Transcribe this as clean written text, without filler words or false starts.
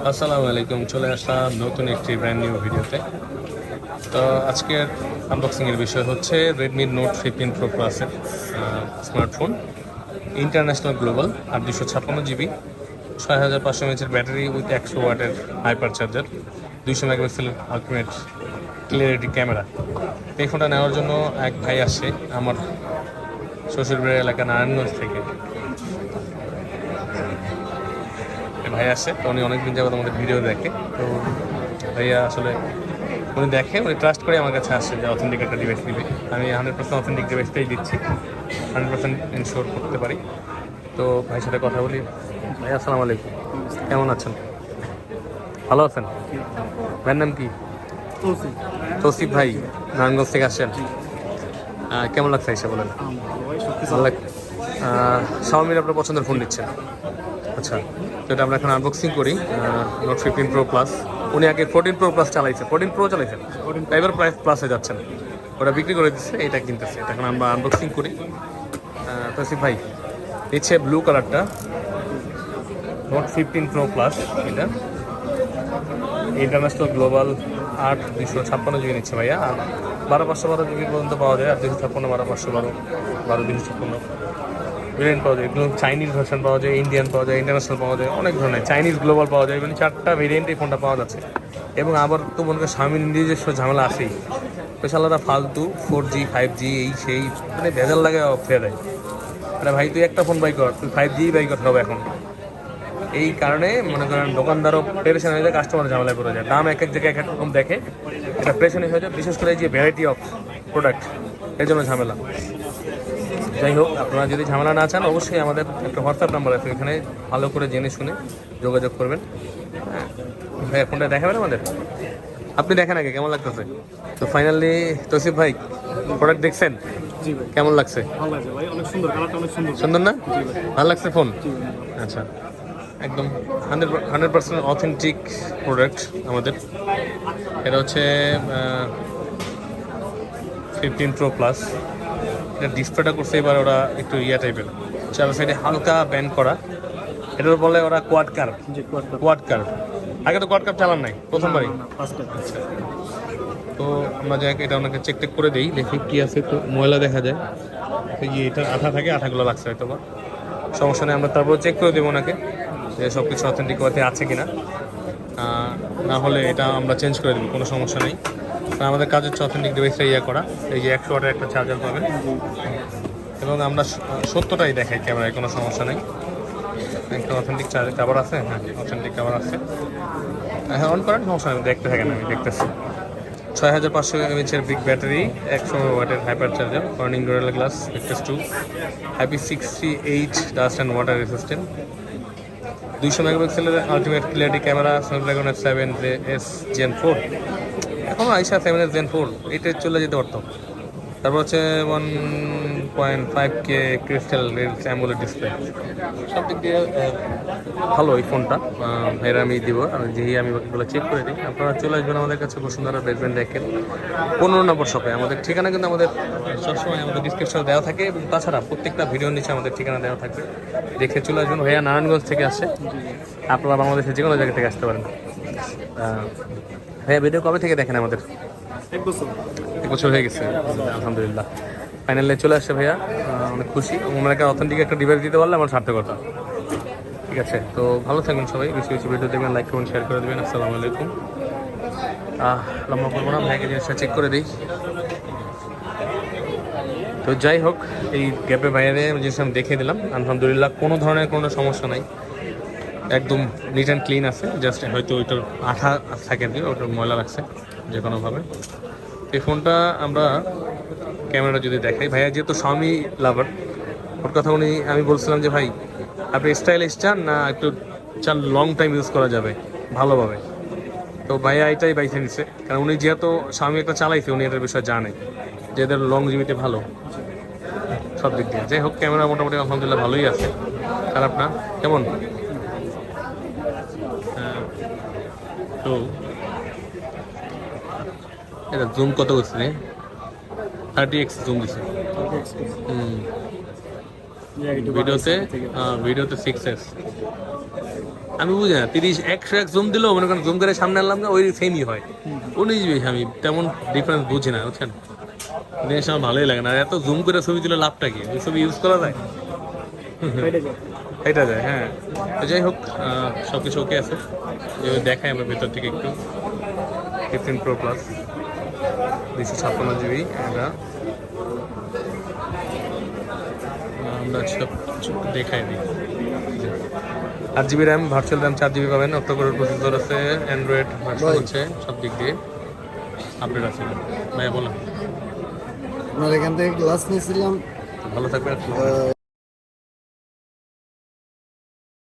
আসসালামু আলাইকুম, চলে আসলাম নতুন একটি ব্র্যান্ড নিউ ভিডিওতে। তো আজকের আনবক্সিংয়ের বিষয় হচ্ছে রেডমি নোট 15 প্রো প্লাসের স্মার্টফোন, ইন্টারন্যাশনাল গ্লোবাল, আর 256 জিবি, 6500 mAh ব্যাটারি উইথ 100 ওয়াটের হাইপার চার্জার, 200 মেগাপিক্সেলের আলটিমেট ক্লিয়ারিটি ক্যামেরা। এই ফোনটা নেওয়ার জন্য এক ভাই আসছে আমার শ্বশুরবাড়ির এলাকা নারায়ণগঞ্জ থেকে। ভাই আসছে, তো উনি অনেকদিন যাবত আমাদের ভিডিও দেখে। তো ভাইয়া আসলে উনি দেখে, উনি ট্রাস্ট করে আমার কাছে আসছে যে অথেন্টিক একটা ডিভাইস দিবে। আমি 100% অথেন্টিক ডিভাইসটাই দিচ্ছি, 100% ইনশিওর করতে পারি। তো ভাইয়ের সাথে কথা বলি। ভাই আসসালামু আলাইকুম, কেমন আছেন? ভালো আছেন? ভাইয়ের নাম কি? তৌসিফ ভাই, নারায়ণগঞ্জ থেকে আসছেন। কেমন লাগছে এসে বলেন? ভালো লাগে। শাওমির আপনার পছন্দের ফোন নিচ্ছেন? আচ্ছা, তো এটা আমরা এখন আনবক্সিং করি। Note 15 pro plus. উনি আগে 14 প্রো প্লাস চালাইছে, 14 প্রো চালাইছেন, এবার প্রাইস প্লাসে যাচ্ছেন। ওটা বিক্রি করে দিচ্ছে, এটা কিনতেছে। এটা এখন আমরা আনবক্সিং করি। তৌসিফ ভাই নিচ্ছে ব্লু কালারটা, নোট 15 প্রো প্লাস। এটা ইন্টারন্যাশনাল গ্লোবাল 8 256 জিবি নিচ্ছে ভাইয়া। আর 12 512 জিবি পর্যন্ত পাওয়া যায়। আর 256 12 512 256 ভেরিয়েন্ট পাওয়া যায়। এগুলো চাইনিজ ভার্সন পাওয়া যায়, ইন্ডিয়ান পাওয়া যায়, ইন্টারন্যাশনাল পাওয়া যায়, অনেক ধরনের চাইনিজ গ্লোবাল পাওয়া যায়। মানে 4টা ভেরিয়েন্ট এই ফোনটা পাওয়া যাচ্ছে। এবং আবার তো মনে করেন স্বামীর নিজস্ব ঝামেলা আছেই, স্পেশালরা ফালতু 4G 5G এই সেই মানে ভেজাল লাগে ফেরে দেয়। আরে ভাই তুই একটা ফোন বাই কর, তুই 5G বাই করতে হবে এখন। এই কারণে মনে করেন দোকানদারও পেরেশান হয়ে যায়, কাস্টমার ঝামেলায় পড়ে যায়, দাম এক এক জায়গায় এক এক রকম দেখে, এটা পেরেশানি হয়ে যায়। বিশেষ করে এই যে ভ্যারাইটি অফ প্রোডাক্ট, এর জন্য ঝামেলা। যাই হোক, আপনারা যদি ঝামেলা না চান অবশ্যই আমাদের একটা হোয়াটসঅ্যাপ নাম্বার আছে, এখানে ভালো করে জেনে শুনে যোগাযোগ করবেন। হ্যাঁ ভাই, ফোনটা দেখাবেন আমাদের? আপনি দেখেন আগে কেমন লাগতেছে। তো ফাইনালি তৌসিফ ভাই প্রোডাক্ট দেখছেন? জি ভাই, কেমন লাগছে? ভালো লাগছে ভাই, অনেক সুন্দর, কালারটা অনেক সুন্দর। সুন্দর না? জি ভাই, ভালো লাগছে ফোন? জি ভাই। আচ্ছা, একদম 100% অথেন্টিক প্রোডাক্ট আমাদের। এটা হচ্ছে 15 প্রো প্লাস। এটা ডিসপ্লেটা করছে এবার ওরা একটু টাইপের, চার সাইডে হালকা ব্যান্ড করা। এটার বলে ওরা কোয়াড কার্ভ। জি, কোয়াড কার্ভ, আগে তো কোয়াড কার্ভ চালান নাই, প্রথমবারই। First time. আচ্ছা, তো আমরা যাই এটা ওনাকে চেক টেক করে দিই, দেখি কি আছে। তো ময়লা দেখা যায়, এই যে এটা আঠা থাকে, আঠাগুলো লাগছে হয়তো বা, সমস্যা নেই। আমরা তারপর চেক করে দেবো ওনাকে যে সব কিছু অথেন্টিক ওয়াতে আছে কিনা। না হলে এটা আমরা চেঞ্জ করে দেবো, কোনো সমস্যা নেই। আমাদের কাজ হচ্ছে অথেন্টিক ডিভাইসটা করা। এই যে 100 ওয়াটের একটা চার্জার পাবেন, এবং আমরা সত্যটাই দেখাই ক্যামেরায়, কোনো সমস্যা নেই। একটা অথেন্টিক চার্জার কাভার আছে, হ্যাঁ অথেন্টিক কাভার আছে। হ্যাঁ, অন করেন, সমস্যা নেই, দেখতে থাকেন, আমি দেখতেছি। 6500 mAh বিগ ব্যাটারি, 100 ওয়াটের hyper charger, Corning Gorilla Glass Victus 2, IP68 dust and water resistant, 200 মেগাপিক্সেলের আলটিমেট ক্লিয়ারিটি ক্যামেরা, স্ন্যাপড্রাগনের 7S Gen 4। এখনও আইসা 7S Gen 4 এইটা চলে যেতে পারতো। তারপর হচ্ছে 1.5K crystal reels AMOLED display. সব দিক দিয়ে ভালো এই ফোনটা। ভাইরা আমি দিব, যেই আমি বাকিগুলো চেক করে দিই। আপনারা চলে আসবেন আমাদের কাছে, বসুন্ধরা বেসমেন্ট দেখেন 15 নম্বর শপে। আমাদের ঠিকানা কিন্তু আমাদের সবসময় আমাদের ডিসক্রিপশনে দেওয়া থাকে, এবং তাছাড়া প্রত্যেকটা ভিডিওর নিচে আমাদের ঠিকানা দেওয়া থাকবে, দেখে চলে আসবেন। ভাইয়া নারায়ণগঞ্জ থেকে আসছে, আপনারা বাংলাদেশের যে কোনো জায়গা থেকে আসতে পারেন। ভাইয়া ভিডিও কবে থেকে দেখেন আমাদের? 1 বছর হয়ে গেছে, আলহামদুলিল্লাহ। ফাইনালে চলে আসছে ভাইয়া, অনেক খুশি। ওনাকে অথেন্টিক একটা ডিভাইস দিতে পারলে আমার সার্থকতা। ঠিক আছে, তো ভালো থাকবেন সবাই, বেশি বেশি ভিডিও দেখবেন, লাইক করবেন, শেয়ার করে দেবেন। আসসালামু আলাইকুম। লম্বা করবো না, ভাইকে জিনিসটা চেক করে দিই। তো যাই হোক, এই গ্যাপে বাইরে জিনিসটা আমি দেখিয়ে দিলাম। আলহামদুলিল্লাহ, কোনো ধরনের কোনো সমস্যা নাই, একদম নিট অ্যান্ড ক্লিন আছে। জাস্ট হয়তো ওইটার আঠা থাকে আর কি, ওটার ময়লা লাগছে যে কোনোভাবে। এই ফোনটা আমরা ক্যামেরা যদি দেখাই, ভাইয়া যেহেতু স্বামী লাভার, ওর কথা আমি বলছিলাম যে ভাই আপনি স্টাইলিশ চান না একটু চান লং টাইম ইউজ করা যাবে ভালোভাবে। তো ভাইয়া এটাই বাইছে নিচ্ছে, কারণ উনি যেহেতু স্বামী একটা চালাইছে, উনি এটার বিষয়ে জানে যে এদের লং জিবিতে ভালো সব দিক দিয়ে। যাই হোক, ক্যামেরা মোটামুটি আলহামদুলিল্লাহ ভালোই আছে, খারাপ না। কেমন? তো এটা জুম কত করছে রে? 30x জুম দিছে। ভিডিওতে 6x। আমি বুঝি না 30 101 জুম দিলেও মনে করেন জুম করে সামনে আনলাম না ওই সেমই হয় 19 20 আমি তেমন ডিফারেন্স বুঝি না বুঝছেন জিনিস আমার ভালোই লাগে না আর এত জুম করে ছবি তুলে লাভটা কি ওই ছবি ইউজ করা যায় বাইরে যাও। এটা যায় হ্যাঁ তো যাই হোক সব কিছু ওকে আছে যে দেখাই আমরা ভেতর থেকে একটু 15 Pro Plus 256 জিবি এটা আমরা সব কিছু একটু দেখাই দিই 8 GB RAM virtual RAM 4 GB পাবেন অক্টোকোরের প্রসেসর আছে অ্যান্ড্রয়েড ভার্সন হচ্ছে সব দিক দিয়ে আপডেট আছে ভাইয়া বলুন আপনার এখান থেকে গ্লাস নিয়েছিলাম ভালো থাকবেন